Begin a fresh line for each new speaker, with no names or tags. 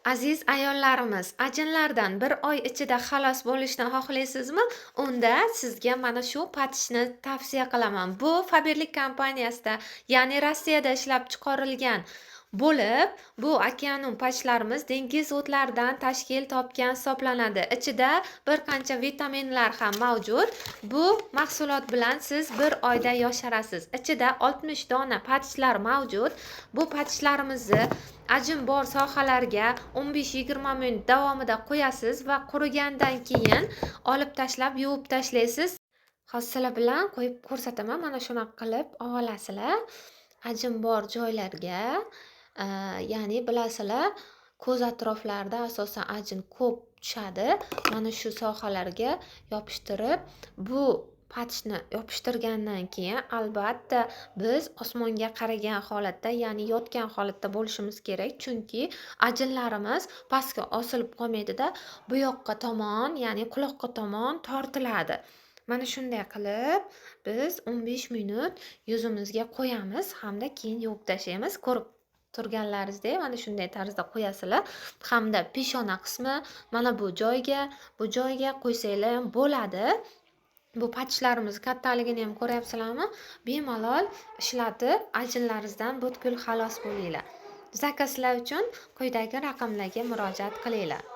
Aziz ayollarimiz, ajinlardan bir oy ichida xalos bo'lishni xohlaysizmi? Unda sizga mana shu patishni tavsiya qilaman. Bu Faberlic kompaniyasida, ya'ni Rossiyada ishlab chiqarilgan bo'lib, bu okeanum patchlarimiz dengiz o'tlaridan tashkil topgan hisoblanadi. Ichida bir qancha vitaminlar ham mavjud. Bu mahsulot bilan siz bir oyda yosharasiz. Ichida 60 dona patchlar mavjud. Bu patchlarimizni ajin bor sohalarga 15-20 minut davomida qo'yasiz va qurigandan keyin olib tashlab yuvib tashlaysiz. Hozir bilan qo'yib ko'rsataman. Mana shunaqa qilib olasizlar. Ajin bor joylarga, ya'ni bilasizlar, ko'z atroflarida asosan ajin ko'p tushadi. Mana shu sohalarga yopishtirib, bu patchni yopishtirgandan keyin albatta biz osmonga qaragan holatda, ya'ni yotgan holatda bo'lishimiz kerak, chunki ajinlarimiz pastga osilib qolmaydida, bu yoqqa tomon, ya'ni quloqqa tomon tortiladi. Mana shunday qilib biz 15 minut yuzimizga qo'yamiz hamda keyin yuvib tashlaymiz. Ko'rib turganlaringizdek mana shunday tarzda qo'yasizlar. Hamda peshona qismi mana bu joyga qo'ysanglar ham bo'ladi. Bu patchlarimiz kattaligini ham ko'ryapsizlarmi? Bemalol ishlatib, ajinlaringizdan butkul xalos bo'linglar. Zakazlar uchun quyidagi raqamlarga murojaat qilinglar.